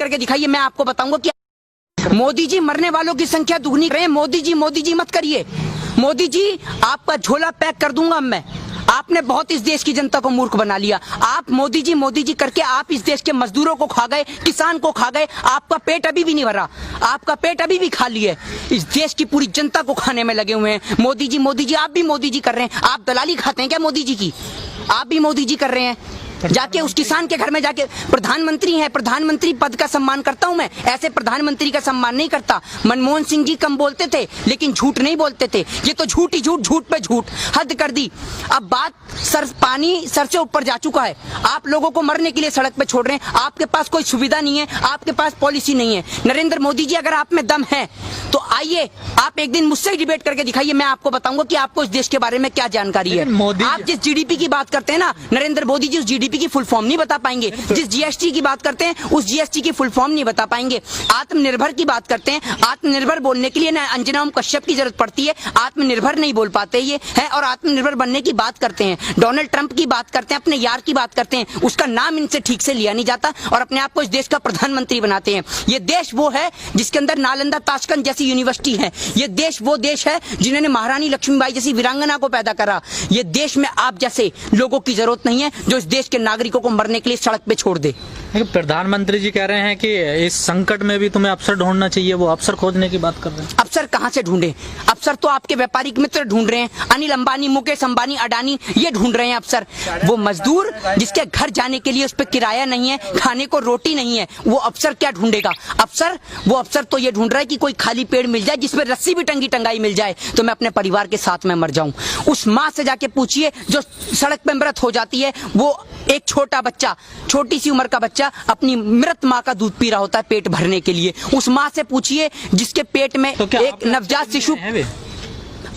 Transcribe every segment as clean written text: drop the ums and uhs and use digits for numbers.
करके दिखाइए, मैं आपको बताऊंगा कि मोदी जी मरने वालों की संख्या दुगनी कर रहे हैं। मोदी जी मत करिए। मोदी जी आपका झोला पैक कर दूंगा मैं। आपने बहुत इस देश की जनता को मूर्ख बना लिया। आप मोदी जी करके आप इस देश के मजदूरों को खा गए, किसान को खा गए। आपका पेट अभी भी नहीं भरा, आपका पेट अभी भी खाली है। इस देश की पूरी जनता को खाने में लगे हुए हैं मोदी जी। आप भी मोदी जी कर रहे हैं। आप दलाली खाते हैं क्या मोदी जी की? आप भी मोदी जी कर रहे हैं। जाके उस किसान के घर में जाके, प्रधानमंत्री है, प्रधानमंत्री पद का सम्मान करता हूं मैं, ऐसे प्रधानमंत्री का सम्मान नहीं करता। मनमोहन सिंह जी कम बोलते थे लेकिन झूठ नहीं बोलते थे। ये तो झूठ ही झूठ, झूठ पे झूठ, हद कर दी। अब बात पानी सर से ऊपर जा चुका है। आप लोगों को मरने के लिए सड़क पे छोड़ रहे हैं। आपके पास कोई सुविधा नहीं है, आपके पास पॉलिसी नहीं है। नरेंद्र मोदी जी, अगर आप में दम है तो आइए, आप एक दिन मुझसे डिबेट करके दिखाइए, मैं आपको बताऊंगा कि आपको इस देश के बारे में क्या जानकारी है। आप जिस जीडीपी की बात करते हैं ना, नरेंद्र मोदी जी उस जीडीपी की फुल फॉर्म नहीं बता पाएंगे। जिस जीएसटी की बात करते हैं उस जीएसटी की फुल फॉर्म नहीं बता पाएंगे। आत्मनिर्भर की बात करते हैं, आत्मनिर्भर बोलने के लिए ना अंजना ओम कश्यप की जरूरत पड़ती है। आत्मनिर्भर नहीं बोल पाते ये है, और आत्मनिर्भर बनने की बात करते हैं। डोनाल्ड ट्रंप की बात करते हैं, अपने यार की बात करते हैं, उसका नाम इनसे ठीक से लिया नहीं जाता और अपने आप को इस देश का प्रधानमंत्री बनाते हैं। ये देश वो है जिसके अंदर नालंदा ताशकंद जैसी यूनिवर्सिटी है। ये देश वो देश है जिन्होंने महारानी लक्ष्मीबाई जैसी वीरांगना को पैदा करा। ये देश में आप जैसे लोगों की जरूरत नहीं है जो इस देश के नागरिकों को मरने के लिए सड़क पे छोड़ दे। प्रधानमंत्री जी कह रहे हैं कि इस संकट में भी तुम्हें अवसर ढूंढना चाहिए, वो अवसर खोजने की बात कर रहे हैं। अवसर कहाँ से ढूंढे? अवसर तो आपके व्यापारिक मित्र ढूंढ रहे हैं, अनिल अंबानी, मुकेश अंबानी, अडानी, ये ढूंढ रहे हैं अवसर। वो मजदूर जिसके घर जाने के लिए उस पर किराया नहीं है, खाने को रोटी नहीं है, वो अवसर क्या ढूंढेगा? वो अवसर तो ये ढूंढ रहा है कि कोई खाली पेड़ मिल जाए जिसमें रस्सी भी टंगाई मिल जाए तो मैं अपने परिवार के साथ में मर जाऊं। उस माँ से जाके पूछिए जो सड़क पे मृत हो जाती है। वो एक छोटा बच्चा, छोटी सी उम्र का बच्चा अपनी मृत माँ का दूध पी रहा होता है पेट भरने के लिए। उस माँ से पूछिए जिसके पेट में एक नवजात शिशु।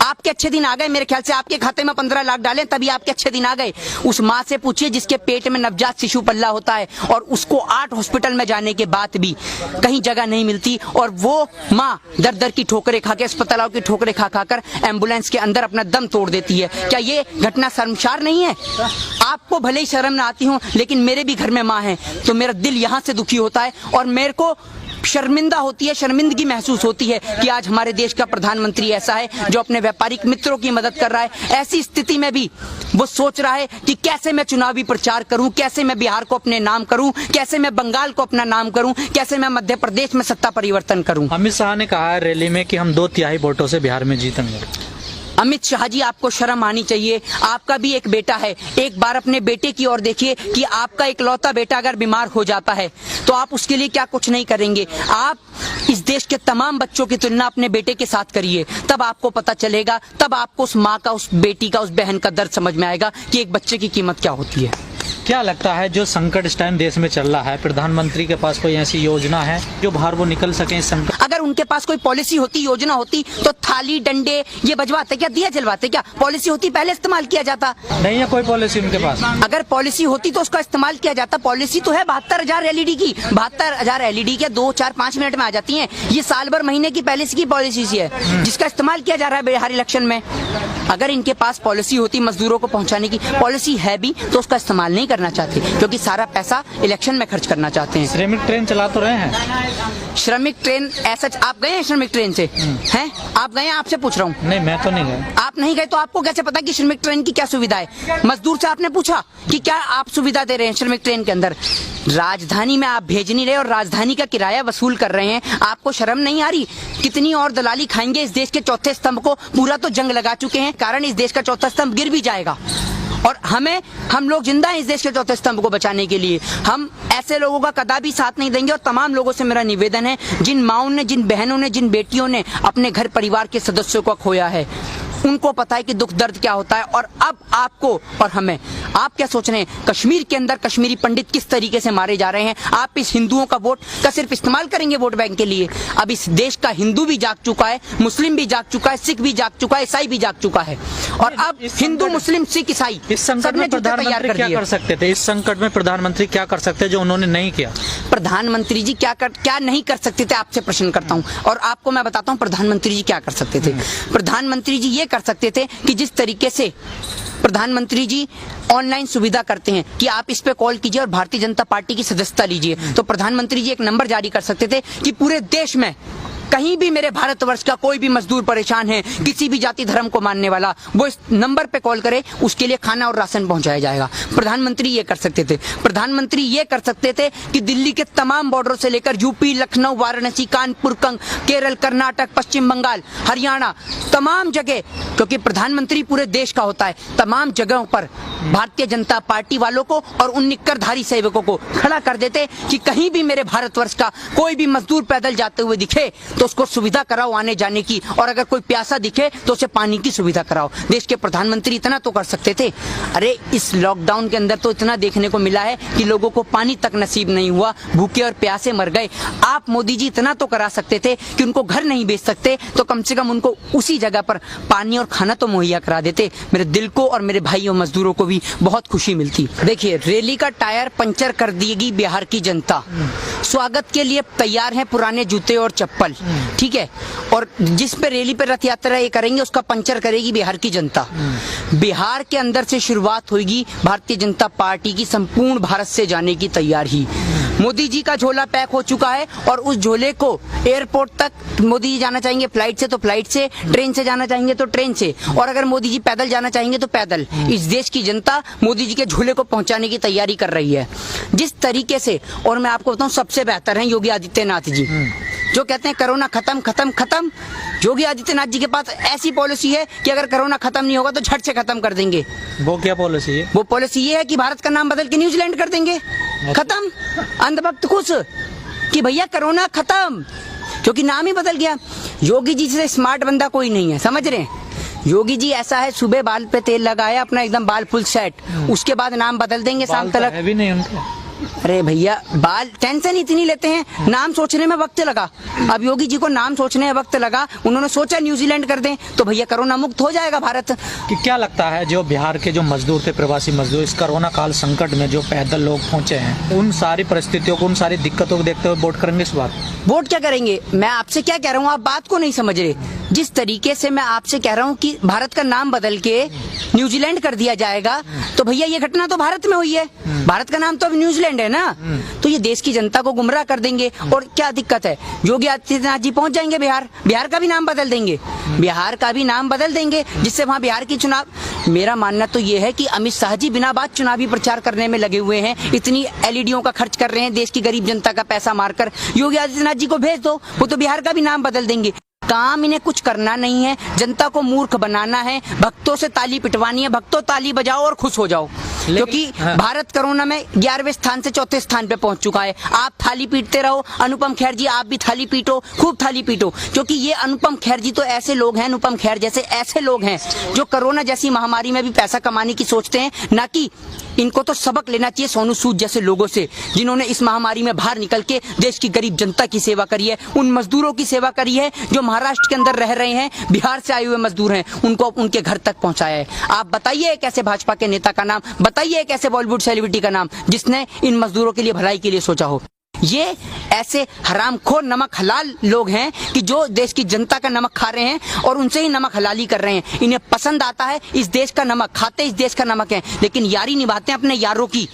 आपके अच्छे दिन आ गए, मेरे ख्याल से आपके खाते में 15 लाख डालें तभी आपके अच्छे दिन आ गए। उस माँ से पूछिए जिसके पेट में नवजात शिशु पल्ला होता है और उसको 8 हॉस्पिटल में जाने के बाद भी कहीं जगह नहीं मिलती, और वो माँ दर दर की ठोकरें खा के, अस्पतालों की ठोकरें खा कर एम्बुलेंस के अंदर अपना दम तोड़ देती है। क्या ये घटना शर्मसार नहीं है? आपको भले ही शर्म ना आती हो, लेकिन मेरे भी घर में माँ है तो मेरा दिल यहाँ से दुखी होता है और मेरे को शर्मिंदा होती है, शर्मिंदगी महसूस होती है कि आज हमारे देश का प्रधानमंत्री ऐसा है जो अपने व्यापारिक मित्रों की मदद कर रहा है। ऐसी स्थिति में भी वो सोच रहा है कि कैसे मैं चुनावी प्रचार करूं, कैसे मैं बिहार को अपने नाम करूं, कैसे मैं बंगाल को अपना नाम करूं, कैसे मैं मध्य प्रदेश में सत्ता परिवर्तन करूं। अमित शाह ने कहा है रैली में कि हम 2/3 वोटों से बिहार में जीतेंगे। अमित शाह जी, आपको शर्म आनी चाहिए। आपका भी एक बेटा है, एक बार अपने बेटे की ओर देखिए कि आपका इकलौता बेटा अगर बीमार हो जाता है तो आप उसके लिए क्या कुछ नहीं करेंगे। आप इस देश के तमाम बच्चों की तुलना अपने बेटे के साथ करिए, तब आपको पता चलेगा, तब आपको उस माँ का, उस बेटी का, उस बहन का दर्द समझ में आएगा कि एक बच्चे की कीमत क्या होती है। क्या लगता है जो संकट इस टाइम देश में चल रहा है, प्रधानमंत्री के पास कोई ऐसी योजना है जो बाहर वो निकल सके इस संकट? अगर उनके पास कोई पॉलिसी होती, योजना होती तो थाली डंडे ये बजवाते क्या, दिया जलवाते क्या? पॉलिसी होती पहले इस्तेमाल किया जाता। नहीं है कोई पॉलिसी उनके पास। अगर पॉलिसी होती तो उसका इस्तेमाल किया जाता। पॉलिसी तो है 72,000 LED की, 72,000 LED क्या 2, 4, 5 मिनट में आ जाती है। ये साल भर महीने की पहले की पॉलिसी है जिसका इस्तेमाल किया जा रहा है बिहार इलेक्शन में। अगर इनके पास पॉलिसी होती मजदूरों को पहुंचाने की, पॉलिसी है भी तो उसका इस्तेमाल नहीं करना चाहते क्योंकि सारा पैसा इलेक्शन में खर्च करना चाहते हैं। श्रमिक ट्रेन चला तो रहे हैं। श्रमिक ट्रेन ऐसा, आप गए हैं श्रमिक ट्रेन से? हैं? आप गए हैं? आपसे पूछ रहा हूँ। नहीं, मैं तो नहीं गया। आप नहीं गए तो आपको कैसे पता कि श्रमिक ट्रेन की क्या सुविधा है? मजदूर से आपने पूछा कि क्या आप सुविधा दे रहे हैं श्रमिक ट्रेन के अंदर? राजधानी में आप भेज नहीं रहे और राजधानी का किराया वसूल कर रहे हैं। आपको शर्म नहीं आ रही? कितनी और दलाली खाएंगे इस देश के चौथे स्तंभ को? पूरा तो जंग लगा चुके हैं, कारण इस देश का चौथा स्तंभ गिर भी जाएगा और हम लोग जिंदा हैं इस देश के चौथे स्तंभ को बचाने के लिए। हम ऐसे लोगों का कदापि साथ नहीं देंगे। और तमाम लोगों से मेरा निवेदन है, जिन माँओं ने, जिन बहनों ने, जिन बेटियों ने अपने घर परिवार के सदस्यों को खोया है, उनको पता है कि दुख दर्द क्या होता है। और अब आपको और हमें, आप क्या सोच रहे हैं कश्मीर के अंदर कश्मीरी पंडित किस तरीके से मारे जा रहे हैं? आप इस हिंदुओं का वोट का सिर्फ इस्तेमाल करेंगे वोट बैंक के लिए? अब इस देश का हिंदू भी जाग चुका है, मुस्लिम भी जाग चुका है, सिख भी जाग चुका है, ईसाई भी जाग चुका है। और अब हिंदू, मुस्लिम, सिख, ईसाई इस संकट में प्रधानमंत्री क्या कर सकते थे? इस संकट में प्रधानमंत्री क्या कर सकते जो उन्होंने नहीं किया? प्रधानमंत्री जी क्या नहीं कर सकते थे? आपसे प्रश्न करता हूँ और आपको मैं बताता हूँ प्रधानमंत्री जी क्या कर सकते थे। प्रधानमंत्री जी ये कर सकते थे कि जिस तरीके से प्रधानमंत्री जी ऑनलाइन सुविधा करते हैं कि आप इस पे कॉल कीजिए और भारतीय जनता पार्टी की सदस्यता लीजिए। तो प्रधानमंत्री जी एक नंबर जारी कर सकते थे कि पूरे देश में कहीं भी मेरे भारतवर्ष का कोई भी मजदूर परेशान है, किसी भी जाति धर्म को मानने वाला, वो इस नंबर पे कॉल करे, उसके लिए खाना और राशन पहुंचाया जाएगा। प्रधानमंत्री ये कर सकते थे। प्रधानमंत्री ये कर सकते थे कि दिल्ली के तमाम बॉर्डरों से लेकर यूपी, लखनऊ, वाराणसी, कानपुर, केरल, कर्नाटक, पश्चिम बंगाल, हरियाणा, तमाम जगह, क्योंकि प्रधानमंत्री पूरे देश का होता है, तमाम जगहों पर भारतीय जनता पार्टी वालों को और उन निक्करधारी सेवकों को खड़ा कर देते कि कहीं भी मेरे भारतवर्ष का कोई भी मजदूर पैदल जाते हुए दिखे तो उसको सुविधा कराओ आने जाने की, और अगर कोई प्यासा दिखे तो उसे पानी की सुविधा कराओ। देश के प्रधानमंत्री इतना तो कर सकते थे। अरे इस लॉकडाउन के अंदर तो इतना देखने को मिला है कि लोगों को पानी तक नसीब नहीं हुआ, भूखे और प्यासे मर गए। आप मोदी जी इतना तो करा सकते थे कि उनको घर नहीं बेच सकते तो कम से कम उनको उसी जगह पर पानी और खाना तो मुहैया करा देते। मेरे दिल को और मेरे भाइयों मजदूरों को भी बहुत खुशी मिलती। देखिए, रैली का टायर पंचर कर देगी बिहार की जनता, स्वागत के लिए तैयार है पुराने जूते और चप्पल, ठीक है, और जिस पे रैली पे रथ यात्रा ये करेंगे उसका पंचर करेगी बिहार की जनता। बिहार के अंदर से शुरुआत होगी भारतीय जनता पार्टी की संपूर्ण भारत से जाने की तैयारी। मोदी जी का झोला पैक हो चुका है और उस झोले को एयरपोर्ट तक मोदी जी जाना चाहेंगे फ्लाइट से तो फ्लाइट से, ट्रेन से जाना चाहेंगे तो ट्रेन से, और अगर मोदी जी पैदल जाना चाहेंगे तो पैदल। इस देश की जनता मोदी जी के झोले को पहुंचाने की तैयारी कर रही है जिस तरीके से। और मैं आपको बताऊं, सबसे बेहतर है योगी आदित्यनाथ जी, जो कहते हैं कोरोना खत्म खत्म खत्म। योगी आदित्यनाथ जी के पास ऐसी पॉलिसी है कि अगर कोरोना खत्म नहीं होगा तो झट से खत्म कर देंगे। वो क्या पॉलिसी है? वो पॉलिसी ये है कि भारत का नाम बदल के न्यूजीलैंड कर देंगे। खत्म, अंधभक्त खुश कि भैया कोरोना खत्म, क्योंकि नाम ही बदल गया। योगी जी से स्मार्ट बंदा कोई नहीं है, समझ रहे हैं? योगी जी ऐसा है, सुबह बाल पे तेल लगाया, अपना एकदम बाल फुल सेट, उसके बाद नाम बदल देंगे शाम तक। है भी नहीं उनके। अरे भैया, बाल टेंशन इतनी लेते हैं, नाम सोचने में वक्त लगा। अब योगी जी को नाम सोचने में वक्त लगा, उन्होंने सोचा न्यूजीलैंड कर दें तो भैया कोरोना मुक्त हो जाएगा भारत। कि क्या लगता है जो बिहार के जो मजदूर थे, प्रवासी मजदूर, इस कोरोना काल संकट में जो पैदल लोग पहुंचे हैं, उन सारी परिस्थितियों को, उन सारी दिक्कतों को देखते हुए वोट करेंगे इस बार? वोट क्या करेंगे? मैं आपसे क्या कह रहा हूँ, आप बात को नहीं समझ रहे। जिस तरीके से मैं आपसे कह रहा हूँ कि भारत का नाम बदल के न्यूजीलैंड कर दिया जाएगा, तो भैया ये घटना तो भारत में हुई है, भारत का नाम तो अब न्यूजीलैंड है ना, तो ये देश की जनता को गुमराह कर देंगे। और क्या दिक्कत है, योगी आदित्यनाथ जी पहुंच जाएंगे बिहार का भी नाम बदल देंगे, बिहार का भी नाम बदल देंगे, जिससे वहां बिहार की चुनाव। मेरा मानना तो ये है कि अमित शाह जी बिना बात चुनावी प्रचार करने में लगे हुए हैं, इतनी एलईडीओं का खर्च कर रहे हैं, देश की गरीब जनता का पैसा मारकर। योगी आदित्यनाथ जी को भेज दो, वो तो बिहार का भी नाम बदल देंगे। काम इन्हें कुछ करना नहीं है, जनता को मूर्ख बनाना है, भक्तों से ताली पिटवानी है। भक्तों ताली बजाओ और खुश हो जाओ, क्योंकि भारत कोरोना में 11वें स्थान से 4थे स्थान पे पहुंच चुका है। आप थाली पीटते रहो, अनुपम खेर जी आप भी थाली पीटो, खूब थाली पीटो, क्योंकि ये अनुपम खेर जी तो ऐसे लोग हैं, अनुपम खेर जैसे ऐसे लोग हैं जो कोरोना जैसी महामारी में भी पैसा कमाने की सोचते हैं। ना कि इनको तो सबक लेना चाहिए सोनू सूद जैसे लोगों से, जिन्होंने इस महामारी में बाहर निकल के देश की गरीब जनता की सेवा करी है, उन मजदूरों की सेवा करी है जो महाराष्ट्र के अंदर रह रहे हैं, बिहार से आए हुए मजदूर हैं, उनको उनके घर तक पहुंचाया है। आप बताइए एक ऐसे भाजपा के नेता का नाम, बताइए एक ऐसे बॉलीवुड सेलिब्रिटी का नाम जिसने इन मजदूरों के लिए भलाई के लिए सोचा हो। ये ऐसे हरामखोर नमक हलाल लोग हैं कि जो देश की जनता का नमक खा रहे हैं और उनसे ही नमक हलाली कर रहे हैं। इन्हें पसंद आता है इस देश का नमक, खाते इस देश का नमक है, लेकिन यारी निभाते हैं अपने यारों की,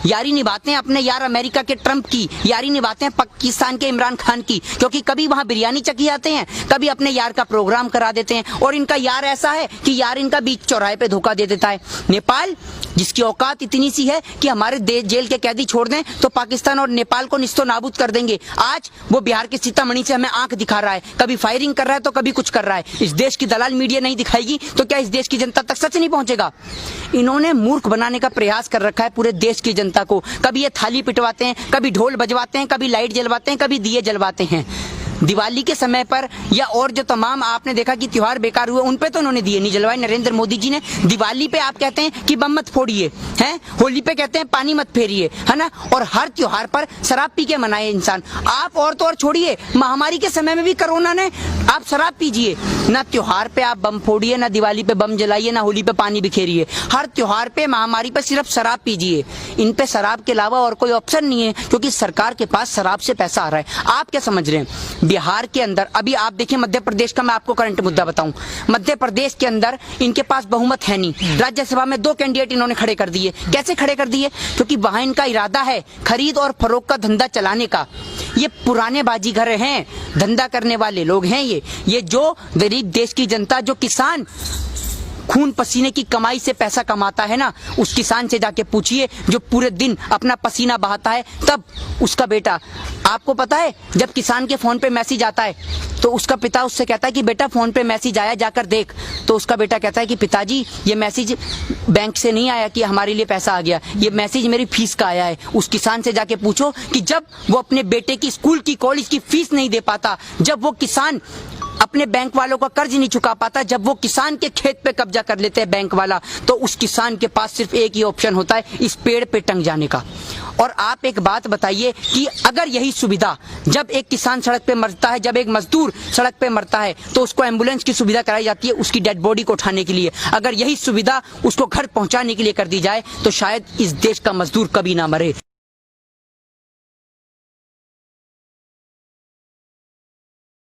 यारी निभाते हैं अपने यार अमेरिका के ट्रंप की, यारी निभाते हैं पाकिस्तान के इमरान खान की, क्योंकि कभी वहां बिरयानी चखी आते हैं, कभी अपने यार का प्रोग्राम करा देते हैं। और इनका यार ऐसा है कि यार इनका बीच चौराहे पे धोखा दे देता है। नेपाल, जिसकी औकात इतनी सी है कि हमारे जेल के कैदी छोड़ दें तो पाकिस्तान और नेपाल को निस्तो नाबूद कर देंगे, आज वो बिहार के सीतामढ़ी से हमें आंख दिखा रहा है, कभी फायरिंग कर रहा है तो कभी कुछ कर रहा है। इस देश की दलाल मीडिया नहीं दिखाएगी तो क्या इस देश की जनता तक सच नहीं पहुंचेगा? इन्होंने मूर्ख बनाने का प्रयास कर रखा है पूरे देश की जनता को। कभी ये थाली पिटवाते हैं, कभी ढोल बजवाते हैं, कभी लाइट जलवाते हैं, कभी दिए जलवाते हैं। दिवाली के समय पर या और जो तमाम आपने देखा कि त्योहार बेकार हुए, उन पे तो उन्होंने दिए नहीं जलवाए नरेंद्र मोदी जी ने। दिवाली पे आप कहते हैं कि बम मत फोड़िए, हैं, होली पे कहते हैं पानी मत फेरिए, है ना, और हर त्योहार पर शराब पी के मनाए इंसान। आप और तो और छोड़िए, महामारी के समय में भी कोरोना ने, आप शराब पीजिए, ना त्योहार पे आप बम फोड़िए, ना दिवाली पे बम जलाइए, ना होली पे पानी बिखेरिए। हर त्योहार पे, महामारी पे सिर्फ शराब पीजिए। इन पे शराब के अलावा और कोई ऑप्शन नहीं है, क्योंकि सरकार के पास शराब से पैसा आ रहा है। आप क्या समझ रहे हैं बिहार के अंदर अभी आप देखिए, मध्य प्रदेश का मैं आपको करंट मुद्दा बताऊं, मध्य प्रदेश के अंदर इनके पास बहुमत है नहीं, राज्यसभा में 2 कैंडिडेट इन्होंने खड़े कर दिए। कैसे खड़े कर दिए? क्योंकि वहां इनका इरादा है खरीद और फरोख्त का धंधा चलाने का। ये पुराने बाजीगर हैं, धंधा करने वाले लोग हैं। ये जो गरीब देश की जनता, जो किसान खून पसीने की कमाई से पैसा कमाता है ना, उस किसान से जाके पूछिए जो पूरे दिन अपना पसीना बहाता है, तब उसका बेटा, आपको पता है जब किसान के फोन पे मैसेज आता है तो उसका पिता उससे कहता है कि बेटा फोन पे मैसेज आया, जाकर देख। तो उसका बेटा कहता है कि पिताजी ये मैसेज बैंक से नहीं आया कि हमारे लिए पैसा आ गया, ये मैसेज मेरी फीस का आया है। उस किसान से जाके पूछो कि जब वो अपने बेटे की स्कूल की, कॉलेज की फीस नहीं दे पाता, जब वो किसान अपने बैंक वालों का कर्ज नहीं चुका पाता, जब वो किसान के खेत पे कब्जा कर लेते हैं बैंक वाला, तो उस किसान के पास सिर्फ एक ही ऑप्शन होता है, इस पेड़ पे टंग जाने का। और आप एक बात बताइए कि अगर यही सुविधा, जब एक किसान सड़क पे मरता है, जब एक मजदूर सड़क पे मरता है, तो उसको एम्बुलेंस की सुविधा कराई जाती है उसकी डेड बॉडी को उठाने के लिए, अगर यही सुविधा उसको घर पहुंचाने के लिए कर दी जाए तो शायद इस देश का मजदूर कभी ना मरे।